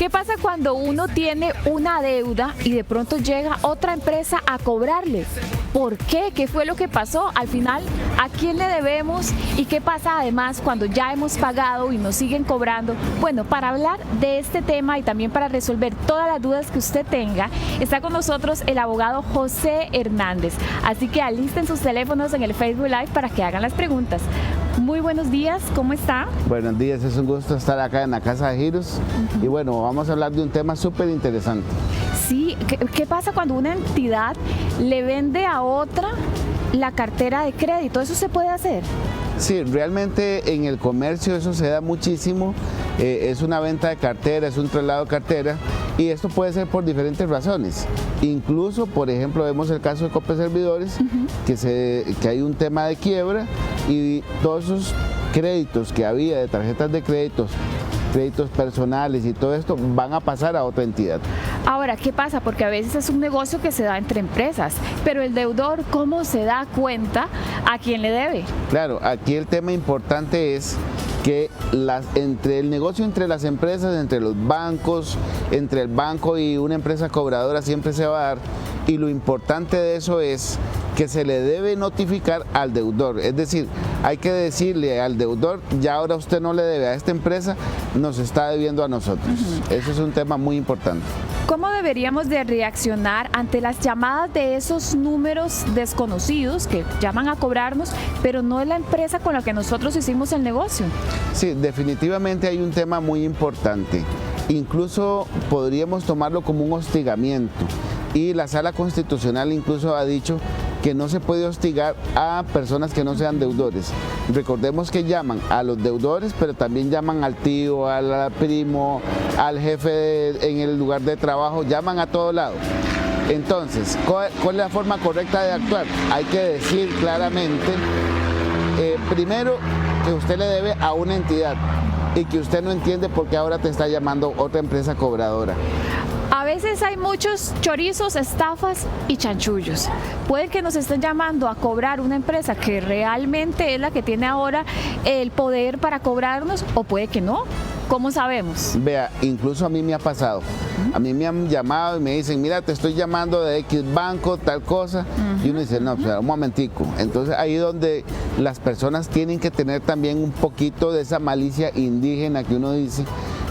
¿Qué pasa cuando uno tiene una deuda y de pronto llega otra empresa a cobrarle? ¿Por qué? ¿Qué fue lo que pasó? Al final, ¿a quién le debemos? ¿Y qué pasa además cuando ya hemos pagado y nos siguen cobrando? Bueno, para hablar de este tema y también para resolver todas las dudas que usted tenga, está con nosotros el abogado José Hernández. Así que alisten sus teléfonos en el Facebook Live para que hagan las preguntas. Muy buenos días, ¿cómo está? Buenos días, es un gusto estar acá en la Casa de Giros. Y bueno, vamos a hablar de un tema súper interesante. Sí, ¿qué pasa cuando una entidad le vende a otra la cartera de crédito? ¿Eso se puede hacer? Sí, realmente en el comercio eso se da muchísimo. Es una venta de cartera, es un traslado de cartera, y esto puede ser por diferentes razones. Incluso, por ejemplo, vemos el caso de Copeservidores, que hay un tema de quiebra y todos esos créditos que había de tarjetas de créditos personales y todo esto van a pasar a otra entidad. Ahora, ¿qué pasa? Porque a veces es un negocio que se da entre empresas, pero el deudor, ¿cómo se da cuenta a quién le debe? Claro, aquí el tema importante es que entre el negocio entre las empresas, entre los bancos, entre el banco y una empresa cobradora siempre se va a dar, y lo importante de eso es que se le debe notificar al deudor, es decir, hay que decirle al deudor, ya ahora usted no le debe a esta empresa, nos está debiendo a nosotros. Eso es un tema muy importante. ¿Cómo deberíamos de reaccionar ante las llamadas de esos números desconocidos que llaman a cobrarnos, pero no es la empresa con la que nosotros hicimos el negocio? Sí, definitivamente hay un tema muy importante. Incluso podríamos tomarlo como un hostigamiento. Y la Sala Constitucional incluso ha dicho que no se puede hostigar a personas que no sean deudores. Recordemos que llaman a los deudores, pero también llaman al tío, al primo, al jefe en el lugar de trabajo, llaman a todo lado. Entonces, ¿cuál es la forma correcta de actuar? Hay que decir claramente, primero, que usted le debe a una entidad y que usted no entiende por qué ahora te está llamando otra empresa cobradora. A veces hay muchos chorizos, estafas y chanchullos. Puede que nos estén llamando a cobrar una empresa que realmente es la que tiene ahora el poder para cobrarnos, o puede que no. ¿Cómo sabemos? Vea, incluso a mí me ha pasado. A mí me han llamado y me dicen, mira, te estoy llamando de X banco, tal cosa. Y uno dice, no, pues, un momentico. Entonces ahí donde las personas tienen que tener también un poquito de esa malicia indígena que uno dice,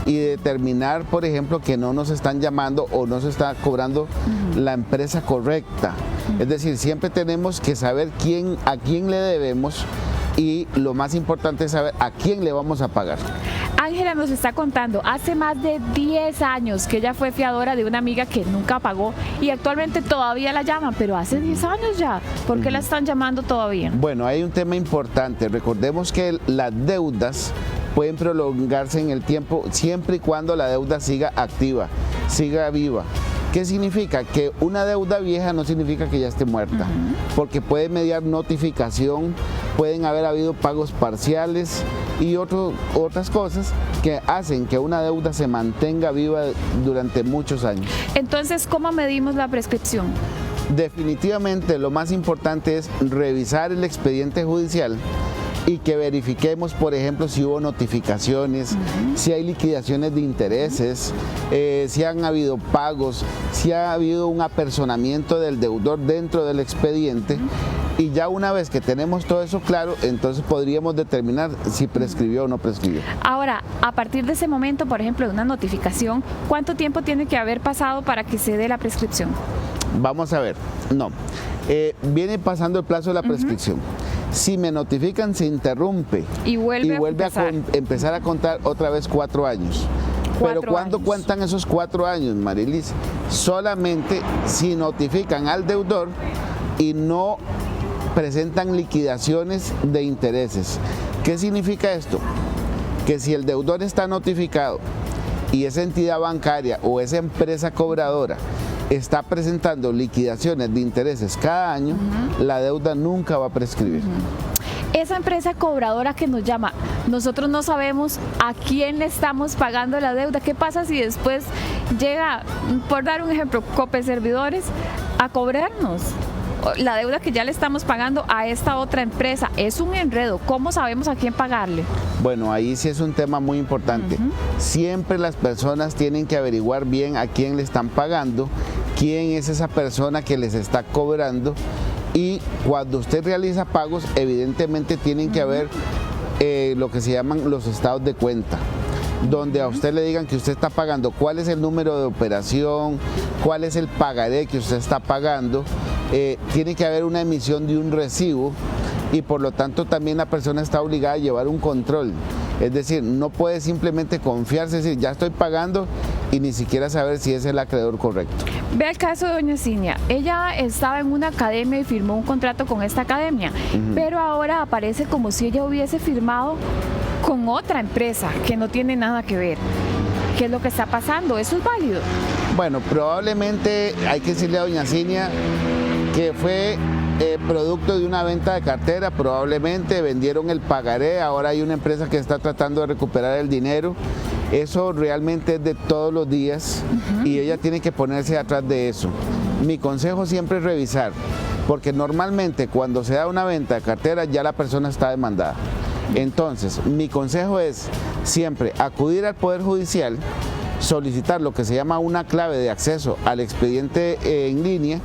y determinar, por ejemplo, que no nos están llamando o no se está cobrando la empresa correcta. Es decir, siempre tenemos que saber a quién le debemos, y lo más importante es saber a quién le vamos a pagar. Ángela nos está contando, hace más de 10 años que ella fue fiadora de una amiga que nunca pagó y actualmente todavía la llaman, pero hace 10 años ya. ¿Por qué la están llamando todavía? Bueno, hay un tema importante. Recordemos que las deudas pueden prolongarse en el tiempo siempre y cuando la deuda siga activa, siga viva. ¿Qué significa? Que una deuda vieja no significa que ya esté muerta, porque puede mediar notificación, pueden haber habido pagos parciales y otras cosas que hacen que una deuda se mantenga viva durante muchos años. Entonces, ¿cómo medimos la prescripción? Definitivamente lo más importante es revisar el expediente judicial y que verifiquemos, por ejemplo, si hubo notificaciones, si hay liquidaciones de intereses, si han habido pagos, si ha habido un apersonamiento del deudor dentro del expediente. Y ya una vez que tenemos todo eso claro, entonces podríamos determinar si prescribió o no prescribió. Ahora, a partir de ese momento, por ejemplo, de una notificación, ¿cuánto tiempo tiene que haber pasado para que se dé la prescripción? Vamos a ver, no. Viene pasando el plazo de la prescripción. Si me notifican, se interrumpe y vuelve a empezar a contar otra vez 4 años. Pero ¿cuándo cuentan esos 4 años, Marilis? Solamente si notifican al deudor y no presentan liquidaciones de intereses. ¿Qué significa esto? Que si el deudor está notificado y esa entidad bancaria o esa empresa cobradora está presentando liquidaciones de intereses cada año, la deuda nunca va a prescribir. Esa empresa cobradora que nos llama, nosotros no sabemos a quién le estamos pagando la deuda. ¿Qué pasa si después llega, por dar un ejemplo, Copeservidores a cobrarnos? la deuda que ya le estamos pagando a esta otra empresa. Es un enredo. ¿Cómo sabemos a quién pagarle? Bueno, ahí sí es un tema muy importante. Siempre las personas tienen que averiguar bien a quién le están pagando, quién es esa persona que les está cobrando, y cuando usted realiza pagos, evidentemente tienen que haber lo que se llaman los estados de cuenta, donde a usted le digan que usted está pagando, cuál es el número de operación, cuál es el pagaré que usted está pagando. Tiene que haber una emisión de un recibo, y por lo tanto también la persona está obligada a llevar un control. Es decir, no puede simplemente confiarse, decir, ya estoy pagando, y ni siquiera saber si es el acreedor correcto. Ve el caso de doña Cinia. Ella estaba en una academia y firmó un contrato con esta academia, pero ahora aparece como si ella hubiese firmado con otra empresa que no tiene nada que ver. ¿Qué es lo que está pasando? ¿Eso es válido? Bueno, probablemente hay que decirle a doña Cinia que fue producto de una venta de cartera. Probablemente vendieron el pagaré, ahora hay una empresa que está tratando de recuperar el dinero. Eso realmente es de todos los días, y ella tiene que ponerse atrás de eso. Mi consejo siempre es revisar, porque normalmente cuando se da una venta de cartera ya la persona está demandada. Entonces, mi consejo es siempre acudir al Poder Judicial, solicitar lo que se llama una clave de acceso al expediente en línea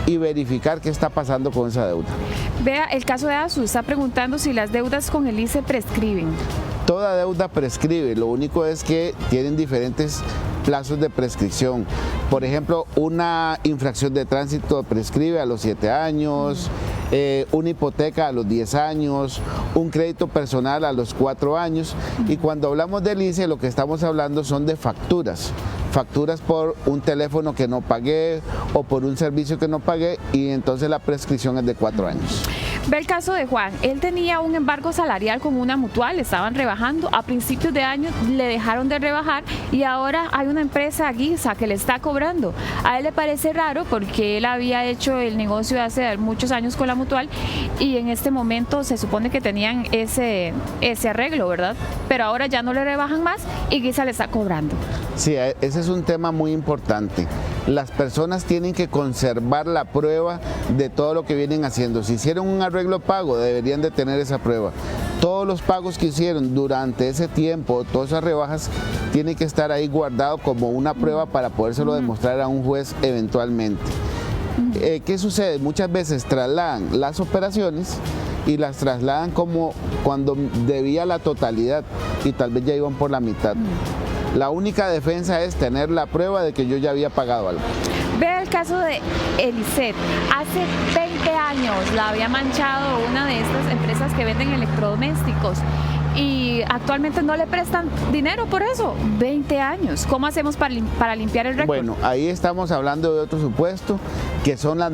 y verificar qué está pasando con esa deuda. Vea, el caso de Azu está preguntando si las deudas con el ICE prescriben. Toda deuda prescribe, lo único es que tienen diferentes plazos de prescripción. Por ejemplo, una infracción de tránsito prescribe a los 7 años, una hipoteca a los 10 años, un crédito personal a los 4 años, y cuando hablamos del ICE lo que estamos hablando son de facturas por un teléfono que no pagué o por un servicio que no pagué, y entonces la prescripción es de 4 años. Ve el caso de Juan. Él tenía un embargo salarial con una mutual, le estaban rebajando, a principios de año le dejaron de rebajar y ahora hay una empresa guisa que le está cobrando. A él le parece raro porque él había hecho el negocio hace muchos años con la mutual y en este momento se supone que tenían ese arreglo, ¿verdad? Pero ahora ya no le rebajan más y guisa le está cobrando. Sí, ese es un tema muy importante. Las personas tienen que conservar la prueba de todo lo que vienen haciendo. Si hicieron un arreglo pago, deberían de tener esa prueba. Todos los pagos que hicieron durante ese tiempo, todas esas rebajas, tienen que estar ahí guardado como una prueba para podérselo demostrar a un juez eventualmente. ¿Qué sucede? Muchas veces trasladan las operaciones y las trasladan como cuando debía la totalidad y tal vez ya iban por la mitad. La única defensa es tener la prueba de que yo ya había pagado algo. Ve el caso de Elisette. Hace 20 años la había manchado una de estas empresas que venden electrodomésticos y actualmente no le prestan dinero por eso. 20 años. ¿Cómo hacemos para limpiar el récord? Bueno, ahí estamos hablando de otro supuesto, que son las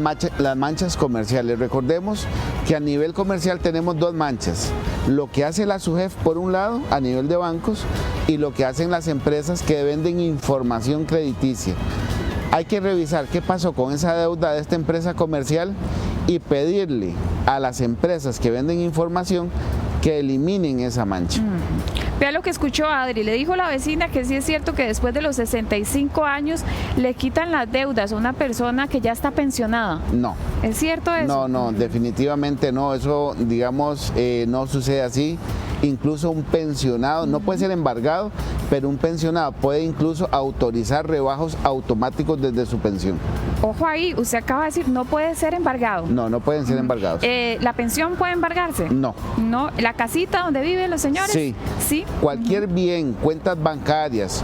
manchas comerciales. Recordemos que a nivel comercial tenemos dos manchas. Lo que hace la SUGEF por un lado, a nivel de bancos, y lo que hacen las empresas que venden información crediticia. Hay que revisar qué pasó con esa deuda de esta empresa comercial y pedirle a las empresas que venden información que eliminen esa mancha. Vea lo que escuchó Adri. Le dijo la vecina que sí es cierto que después de los 65 años le quitan las deudas a una persona que ya está pensionada. No. ¿Es cierto eso? No, definitivamente no. Eso, digamos, no sucede así. Incluso un pensionado, no puede ser embargado, pero un pensionado puede incluso autorizar rebajos automáticos desde su pensión. Ojo ahí, usted acaba de decir, no puede ser embargado. No pueden ser embargados. ¿La pensión puede embargarse? No. ¿No? ¿La casita donde viven los señores? Sí. ¿Sí? Cualquier bien, cuentas bancarias,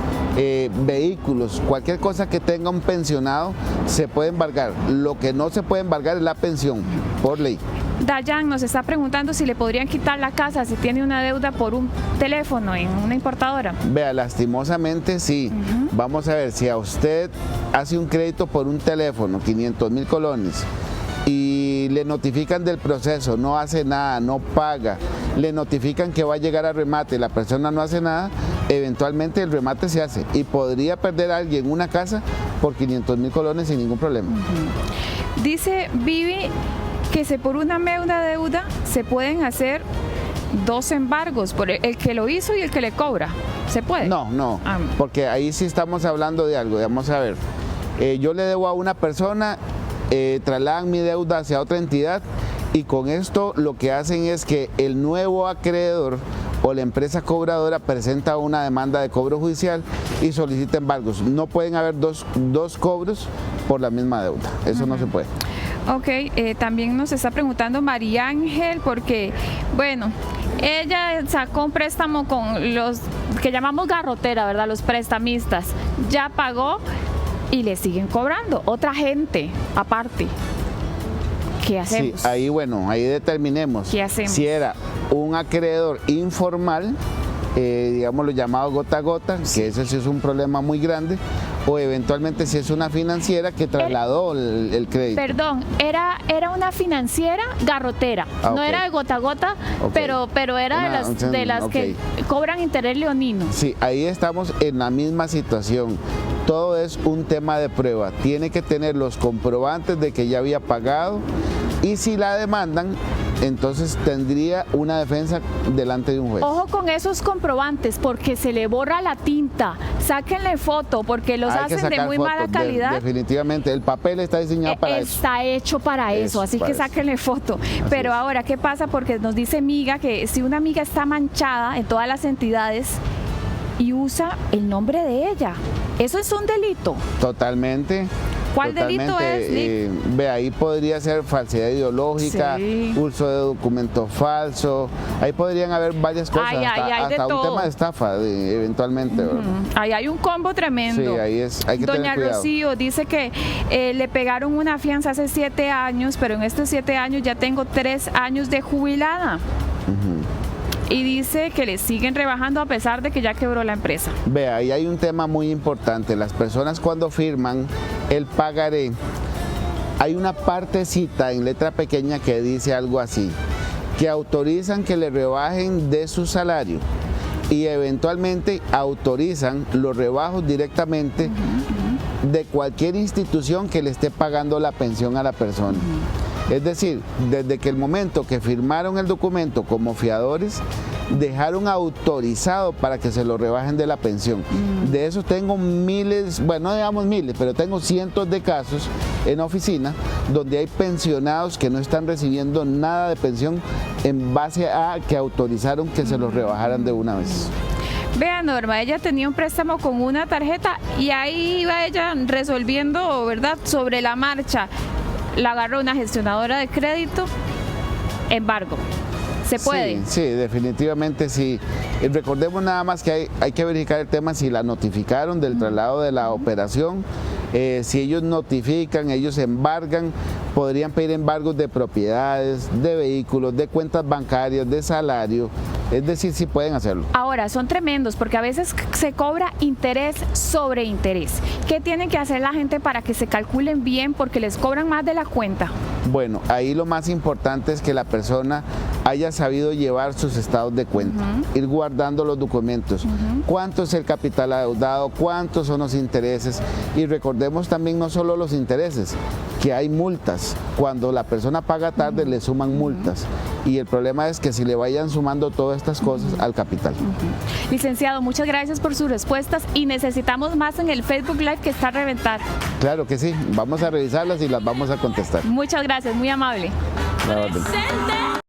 vehículos, cualquier cosa que tenga un pensionado se puede embargar. Lo que no se puede embargar es la pensión, por ley. Dayan nos está preguntando si le podrían quitar la casa si tiene una deuda por un teléfono en una importadora. Vea, lastimosamente sí. Vamos a ver, si a usted hace un crédito por un teléfono, 500,000 colones, y le notifican del proceso, no hace nada, no paga, le notifican que va a llegar a remate, la persona no hace nada, eventualmente el remate se hace y podría perder a alguien una casa por 500,000 colones sin ningún problema. Dice Vivi que por una deuda se pueden hacer 2 embargos, por el que lo hizo y el que le cobra. ¿Se puede? No, porque ahí sí estamos hablando de algo. Vamos a ver, yo le debo a una persona trasladan mi deuda hacia otra entidad y con esto lo que hacen es que el nuevo acreedor o la empresa cobradora presenta una demanda de cobro judicial y solicita embargos. No pueden haber dos cobros por la misma deuda, eso no se puede. Ok, también nos está preguntando María Ángel porque, bueno, ella sacó un préstamo con los que llamamos garrotera, ¿verdad? Los prestamistas. Ya pagó y le siguen cobrando. Otra gente aparte. ¿Qué hacemos? Sí, ahí determinemos ¿Qué hacemos? Si era un acreedor informal, digamos lo llamado gota a gota, que ese sí es un problema muy grande, o eventualmente si es una financiera que trasladó el crédito. Perdón, era una financiera garrotera, no era de gota a gota, pero era de las que cobran interés leonino. Sí, ahí estamos en la misma situación. Todo es un tema de prueba. Tiene que tener los comprobantes de que ya había pagado y si la demandan, entonces tendría una defensa delante de un juez. Ojo con esos comprobantes porque se le borra la tinta. Sáquenle foto porque los hacen de muy mala calidad. Definitivamente, el papel está diseñado para eso. Está hecho para eso, así que sáquenle foto. Pero ahora, ¿qué pasa? Porque nos dice Miga que si una amiga está manchada en todas las entidades y usa el nombre de ella, ¿eso es un delito? Totalmente. ¿Cuál delito es? Ahí podría ser falsedad ideológica, uso de documentos falsos, ahí podrían haber varias cosas, hasta un tema de estafa eventualmente. Ahí hay un combo tremendo. Sí, hay que Doña tener cuidado. Rocío dice que le pegaron una fianza hace 7 años, pero en estos 7 años ya tengo 3 años de jubilada. Y dice que le siguen rebajando a pesar de que ya quebró la empresa. Ahí hay un tema muy importante. Las personas cuando firman el pagaré, hay una partecita en letra pequeña que dice algo así, que autorizan que le rebajen de su salario y eventualmente autorizan los rebajos directamente de cualquier institución que le esté pagando la pensión a la persona. Es decir, desde que el momento que firmaron el documento como fiadores, dejaron autorizado para que se lo rebajen de la pensión. De eso tengo miles, bueno, no digamos miles, pero tengo cientos de casos en oficina donde hay pensionados que no están recibiendo nada de pensión en base a que autorizaron que se los rebajaran de una vez. Vea, Norma, ella tenía un préstamo con una tarjeta y ahí iba ella resolviendo, ¿verdad?, sobre la marcha. La agarró una gestionadora de crédito, embargo. ¿Se puede? Sí, definitivamente sí. Recordemos nada más que hay que verificar el tema si la notificaron del traslado de la operación. Si ellos notifican, ellos embargan, podrían pedir embargos de propiedades, de vehículos, de cuentas bancarias, de salario. Es decir, sí pueden hacerlo. Ahora, son tremendos porque a veces se cobra interés sobre interés. ¿Qué tiene que hacer la gente para que se calculen bien porque les cobran más de la cuenta? Bueno, ahí lo más importante es que la persona haya sabido llevar sus estados de cuenta, ir guardando los documentos, cuánto es el capital adeudado, cuántos son los intereses y recordemos también no solo los intereses, que hay multas, cuando la persona paga tarde le suman multas y el problema es que si le vayan sumando todas estas cosas al capital. Licenciado, muchas gracias por sus respuestas y necesitamos más en el Facebook Live que está a reventar. Claro que sí, vamos a revisarlas y las vamos a contestar. Muchas gracias, muy amable. La orden.